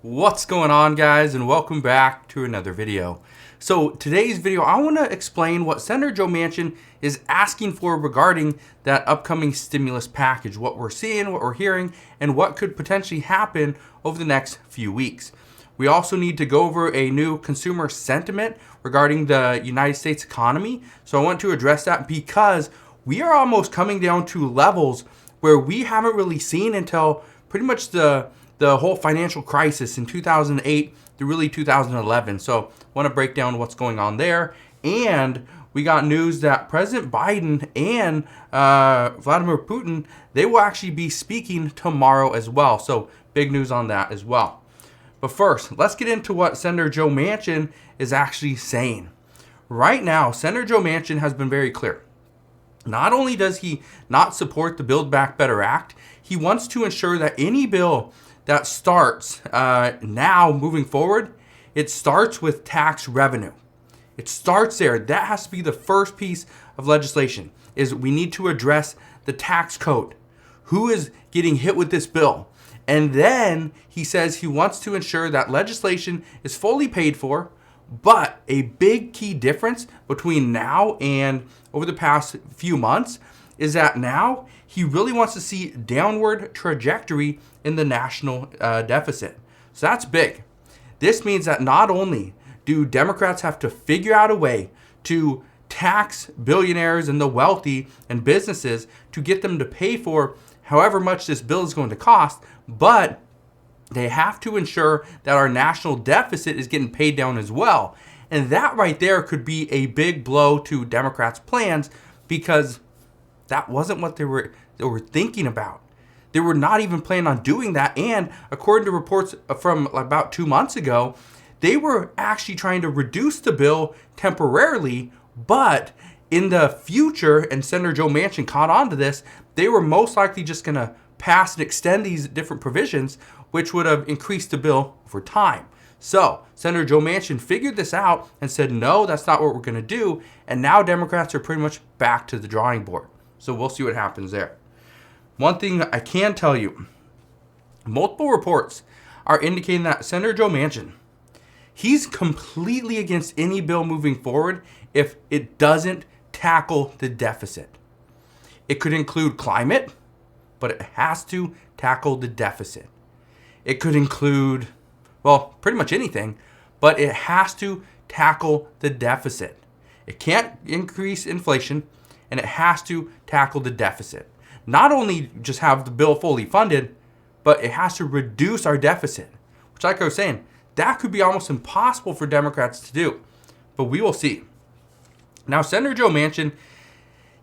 What's going on, guys, and welcome back to another video. So today's video, I want to explain what Senator Joe Manchin is asking for regarding that upcoming stimulus package, what we're seeing, what we're hearing, and what could potentially happen over the next few weeks. We also need to go over a new consumer sentiment regarding the United States economy. So I want to address that because we are almost coming down to levels where we haven't really seen until pretty much the whole financial crisis in 2008 to really 2011. So I want to break down what's going on there. And we got news that President Biden and Vladimir Putin, they will actually be speaking tomorrow as well. So big news on that as well. But first, let's get into what Senator Joe Manchin is actually saying. Right now, Senator Joe Manchin has been very clear. Not only does he not support the Build Back Better Act, he wants to ensure that any bill that starts now moving forward, it starts with tax revenue. It starts there. That has to be the first piece of legislation, is we need to address the tax code. Who is getting hit with this bill? And then he says he wants to ensure that legislation is fully paid for, but a big key difference between now and over the past few months is that now he really wants to see downward trajectory in the national deficit. So that's big. This means that not only do Democrats have to figure out a way to tax billionaires and the wealthy and businesses to get them to pay for however much this bill is going to cost, but they have to ensure that our national deficit is getting paid down as well. And that right there could be a big blow to Democrats' plans, because that wasn't what they were thinking about. They were not even planning on doing that. And according to reports from about 2 months ago, they were actually trying to reduce the bill temporarily, but in the future, and Senator Joe Manchin caught on to this, they were most likely just going to pass and extend these different provisions, which would have increased the bill over time. So Senator Joe Manchin figured this out and said, no, that's not what we're going to do. And now Democrats are pretty much back to the drawing board. So we'll see what happens there. One thing I can tell you, multiple reports are indicating that Senator Joe Manchin, he's completely against any bill moving forward if it doesn't tackle the deficit. It could include climate, but it has to tackle the deficit. It could include, well, pretty much anything, but it has to tackle the deficit. It can't increase inflation, and it has to tackle the deficit. Not only just have the bill fully funded, but it has to reduce our deficit, which, like I was saying, that could be almost impossible for Democrats to do. But we will see. Now, Senator Joe Manchin,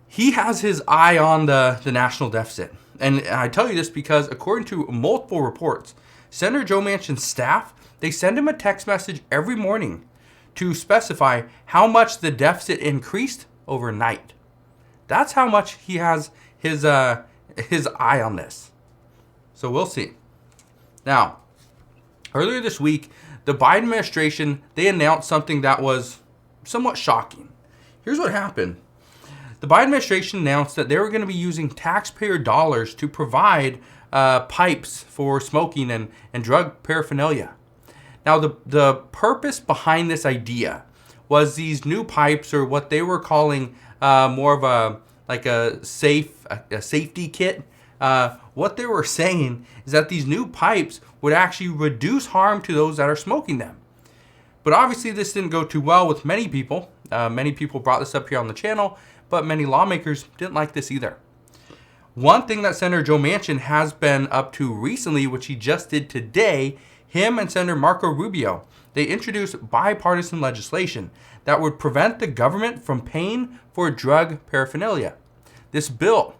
he has his eye on the national deficit. And I tell you this because according to multiple reports, Senator Joe Manchin's staff, they send him a text message every morning to specify how much the deficit increased overnight. That's how much he has his eye on this. So we'll see. Now, earlier this week, the Biden administration, they announced something that was somewhat shocking. Here's what happened. The Biden administration announced that they were going to be using taxpayer dollars to provide pipes for smoking and drug paraphernalia. Now, the purpose behind this idea was these new pipes, or what they were calling more of a safety kit. What they were saying is that these new pipes would actually reduce harm to those that are smoking them. But obviously this didn't go too well with many people. Many people brought this up here on the channel, but many lawmakers didn't like this either. One thing that Senator Joe Manchin has been up to recently, which he just did today, him and Senator Marco Rubio, they introduced bipartisan legislation that would prevent the government from paying for drug paraphernalia. This bill,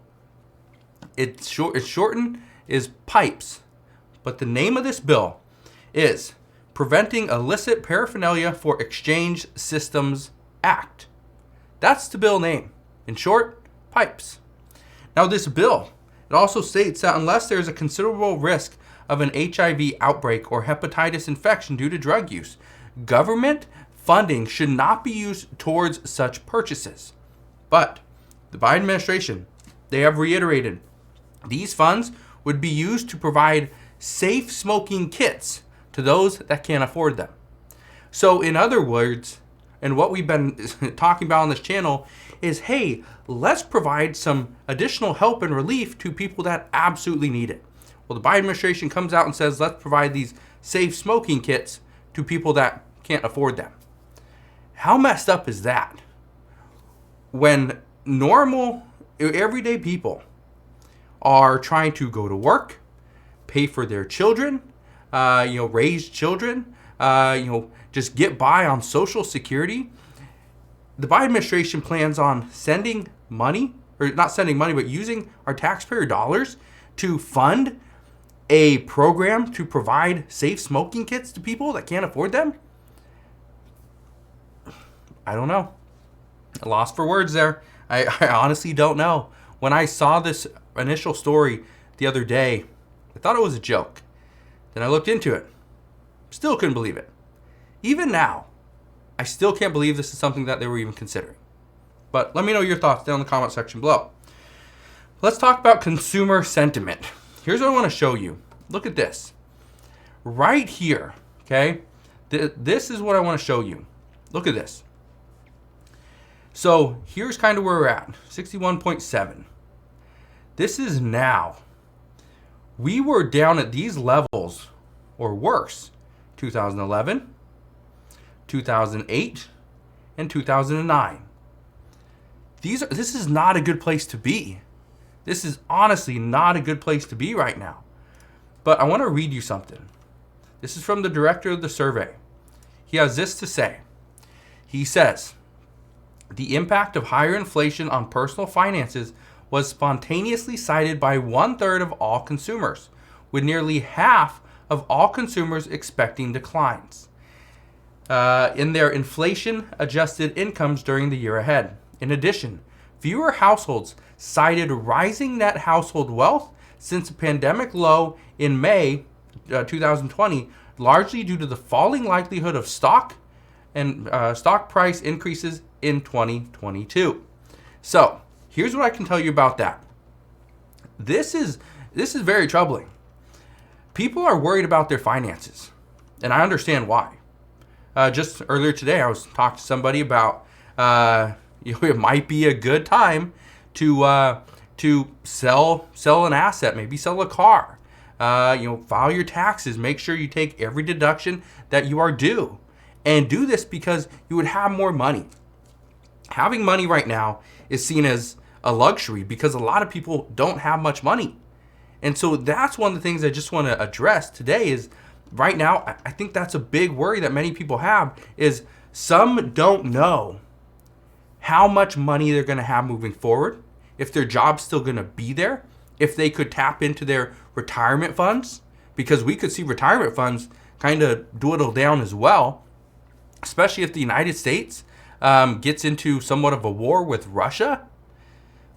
it's shortened is PIPES, but the name of this bill is Preventing Illicit Paraphernalia for Exchange Systems Act. That's the bill name. In short, PIPES. Now this bill, it also states that unless there is a considerable risk of an HIV outbreak or hepatitis infection due to drug use, government funding should not be used towards such purchases. But the Biden administration, they have reiterated these funds would be used to provide safe smoking kits to those that can't afford them. So in other words, and what we've been talking about on this channel is, hey, let's provide some additional help and relief to people that absolutely need it. Well, the Biden administration comes out and says, let's provide these safe smoking kits to people that can't afford them. How messed up is that? When normal, everyday people are trying to go to work, pay for their children, raise children, just get by on Social Security. The Biden administration plans on sending money, or not sending money, but using our taxpayer dollars to fund a program to provide safe smoking kits to people that can't afford them. I don't know. I lost for words there. I honestly don't know. When I saw this initial story the other day, I thought it was a joke. Then I looked into it. Still couldn't believe it. Even now, I still can't believe this is something that they were even considering. But let me know your thoughts down in the comment section below. Let's talk about consumer sentiment. Here's what I want to show you. Look at this. Right here, okay? This is what I want to show you. Look at this. So here's kind of where we're at, 61.7. This is now. We were down at these levels, or worse, 2011, 2008, and 2009. This is not a good place to be. This is honestly not a good place to be right now. But I want to read you something. This is from the director of the survey. He has this to say. He says, the impact of higher inflation on personal finances was spontaneously cited by 1/3 of all consumers, with nearly half of all consumers expecting declines in their inflation-adjusted incomes during the year ahead. In addition, fewer households cited rising net household wealth since a pandemic low in May 2020, largely due to the falling likelihood of stock price increases in 2022. So here's what I can tell you about that. This is very troubling. People are worried about their finances, and I understand why. Just earlier today, I was talking to somebody about it might be a good time to sell an asset, maybe sell a car. File your taxes. Make sure you take every deduction that you are due, and do this because you would have more money. Having money right now is seen as a luxury because a lot of people don't have much money. And so that's one of the things I just want to address today is right now, I think that's a big worry that many people have is some don't know how much money they're going to have moving forward, if their job's still going to be there, if they could tap into their retirement funds, because we could see retirement funds kind of dwindle down as well, especially if the United States gets into somewhat of a war with Russia.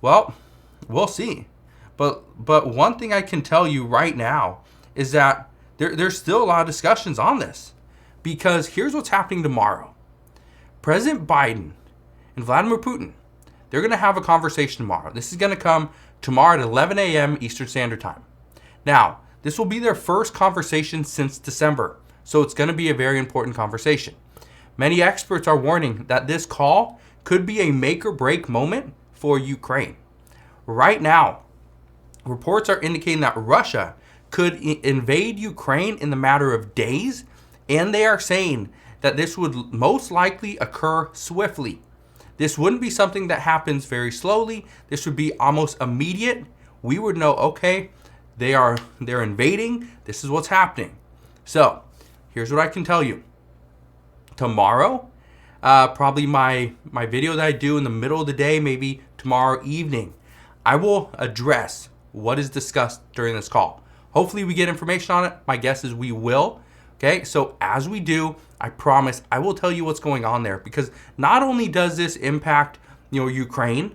Well, we'll see. But one thing I can tell you right now is that there's still a lot of discussions on this, because here's what's happening tomorrow. President Biden and Vladimir Putin, they're going to have a conversation tomorrow. This is going to come tomorrow at 11 a.m. Eastern Standard Time. Now, this will be their first conversation since December, so it's going to be a very important conversation. Many experts are warning that this call could be a make or break moment for Ukraine. Right now, reports are indicating that Russia could invade Ukraine in the matter of days, and they are saying that this would most likely occur swiftly. This wouldn't be something that happens very slowly. This would be almost immediate. We would know, okay, they're invading. This is what's happening. So here's what I can tell you. Tomorrow, probably my video that I do in the middle of the day, maybe tomorrow evening, I will address what is discussed during this call. Hopefully we get information on it. My guess is we will. Okay, so as we do, I promise I will tell you what's going on there, because not only does this impact, Ukraine,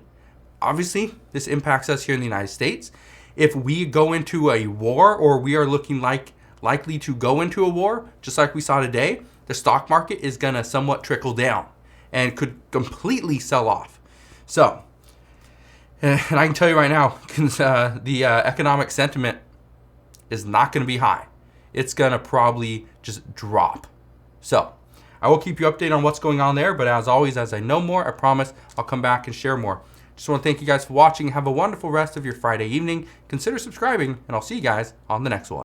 obviously this impacts us here in the United States. If we go into a war, or we are looking likely to go into a war, just like we saw today, the stock market is going to somewhat trickle down and could completely sell off. So, and I can tell you right now, the economic sentiment is not going to be high. it's gonna probably just drop. So I will keep you updated on what's going on there, but as always, as I know more, I promise I'll come back and share more. Just want to thank you guys for watching. Have a wonderful rest of your Friday evening. Consider subscribing, and I'll see you guys on the next one.